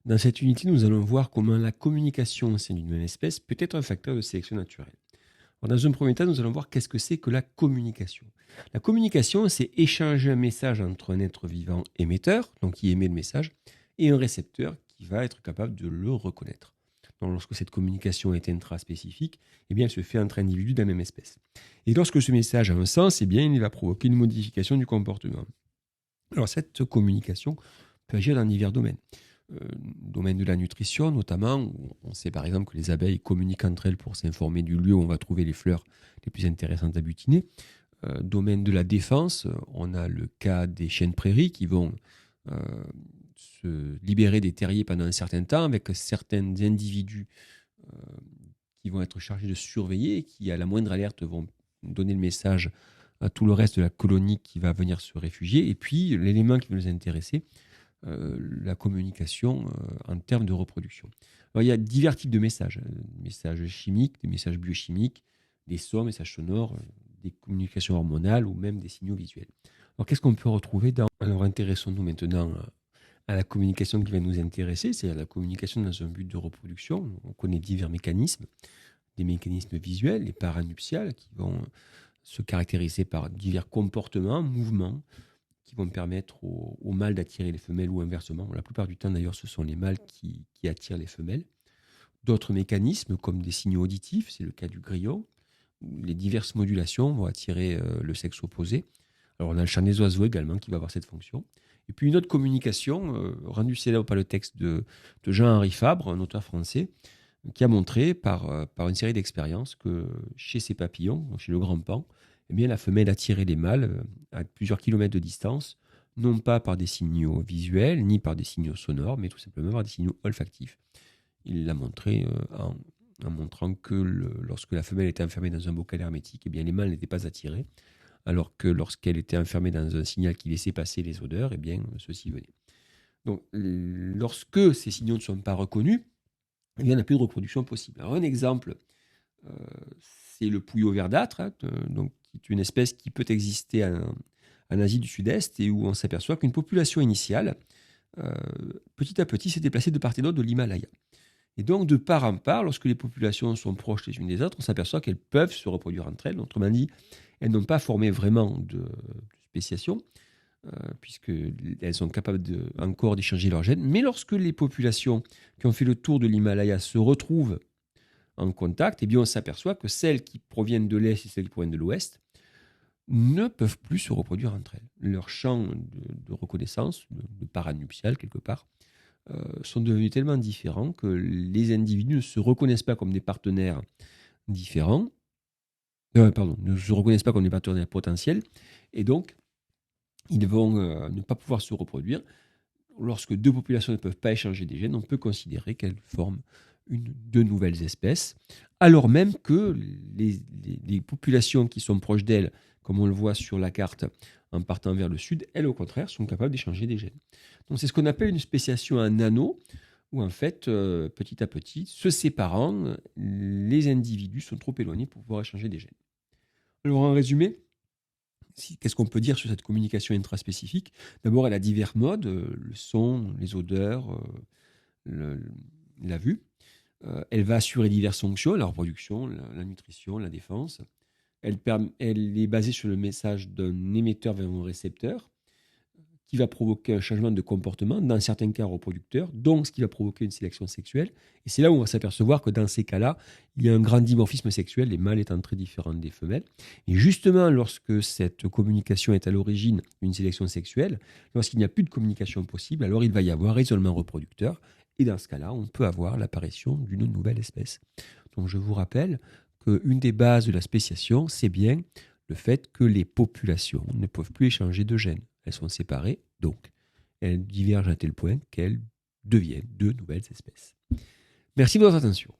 Dans cette unité, nous allons voir comment la communication au sein d'une même espèce peut être un facteur de sélection naturelle. Alors, dans un premier temps, nous allons voir qu'est-ce que c'est que la communication. La communication, c'est échanger un message entre un être vivant émetteur, donc qui émet le message, et un récepteur qui va être capable de le reconnaître. Donc, lorsque cette communication est intraspécifique, eh bien, elle se fait entre individus de la même espèce. Et lorsque ce message a un sens, eh bien, il va provoquer une modification du comportement. Alors, cette communication peut agir dans divers domaines. Domaine de la nutrition notamment, où on sait par exemple que les abeilles communiquent entre elles pour s'informer du lieu où on va trouver les fleurs les plus intéressantes à butiner. Domaine de la défense, on a le cas des chiens de prairie qui vont euh, se libérer des terriers pendant un certain temps avec certains individus euh, qui vont être chargés de surveiller et qui, à la moindre alerte, vont donner le message à tout le reste de la colonie qui va venir se réfugier. Et puis, l'élément qui va nous intéresser, la communication en termes de reproduction. Alors, il y a divers types de messages. Des messages chimiques, des messages biochimiques, des sons, messages sonores, des communications hormonales ou même des signaux visuels. Alors, qu'est-ce qu'on peut retrouver dans... Alors, intéressons-nous maintenant à la communication qui va nous intéresser, c'est-à-dire la communication dans un but de reproduction. On connaît divers mécanismes, des mécanismes visuels, les paranuptiales, qui vont se caractériser par divers comportements, mouvements, qui vont permettre aux mâles d'attirer les femelles ou inversement. La plupart du temps, d'ailleurs, ce sont les mâles qui attirent les femelles. D'autres mécanismes, comme des signaux auditifs, c'est le cas du grillon, où les diverses modulations vont attirer le sexe opposé. Alors, on a le chant des oiseaux également qui va avoir cette fonction. Et puis, une autre communication, rendue célèbre par le texte de Jean-Henri Fabre, un auteur français, qui a montré par une série d'expériences que chez ces papillons, chez le grand paon, eh bien, la femelle attirait les mâles à plusieurs kilomètres de distance, non pas par des signaux visuels, ni par des signaux sonores, mais tout simplement par des signaux olfactifs. Il l'a montré en montrant que lorsque la femelle était enfermée dans un bocal hermétique, eh bien, les mâles n'étaient pas attirés, alors que lorsqu'elle était enfermée dans un signal qui laissait passer les odeurs, eh bien, ceux-ci venaient. Donc, lorsque ces signaux ne sont pas reconnus, il n'y a plus de reproduction possible. Alors, un exemple, euh, c'est le pouillot verdâtre, hein, donc, qui est une espèce qui peut exister en Asie du Sud-Est et où on s'aperçoit qu'une population initiale, euh, petit à petit, s'est déplacée de part et d'autre de l'Himalaya. Et donc, de part en part, lorsque les populations sont proches les unes des autres, on s'aperçoit qu'elles peuvent se reproduire entre elles. Autrement dit, elles n'ont pas formé vraiment de spéciation, puisqu'elles sont capables encore d'échanger leurs gènes. Mais lorsque les populations qui ont fait le tour de l'Himalaya se retrouvent en contact, eh bien on s'aperçoit que celles qui proviennent de l'Est et celles qui proviennent de l'Ouest ne peuvent plus se reproduire entre elles. Leurs champs de reconnaissance, de paranuptial quelque part, sont devenus tellement différents que les individus ne se reconnaissent pas comme des partenaires différents, ne se reconnaissent pas comme des partenaires potentiels, et donc ils vont ne pas pouvoir se reproduire. Lorsque deux populations ne peuvent pas échanger des gènes, on peut considérer qu'elles forment de nouvelles espèces, alors même que les populations qui sont proches d'elles, comme on le voit sur la carte en partant vers le sud, elles au contraire sont capables d'échanger des gènes. Donc c'est ce qu'on appelle une spéciation en anneaux, où en fait, petit à petit, se séparant, les individus sont trop éloignés pour pouvoir échanger des gènes. Alors en résumé, qu'est-ce qu'on peut dire sur cette communication intraspécifique? D'abord, elle a divers modes, le son, les odeurs, la vue. Elle va assurer diverses fonctions, la reproduction, la nutrition, la défense. Elle est basée sur le message d'un émetteur vers un récepteur qui va provoquer un changement de comportement, dans certains cas reproducteur, donc ce qui va provoquer une sélection sexuelle. Et c'est là où on va s'apercevoir que dans ces cas-là, il y a un grand dimorphisme sexuel, les mâles étant très différents des femelles. Et justement, lorsque cette communication est à l'origine d'une sélection sexuelle, lorsqu'il n'y a plus de communication possible, alors il va y avoir isolement reproducteur. Et dans ce cas-là, on peut avoir l'apparition d'une nouvelle espèce. Donc je vous rappelle qu'une des bases de la spéciation, c'est bien le fait que les populations ne peuvent plus échanger de gènes. Elles sont séparées, donc elles divergent à tel point qu'elles deviennent de nouvelles espèces. Merci de votre attention.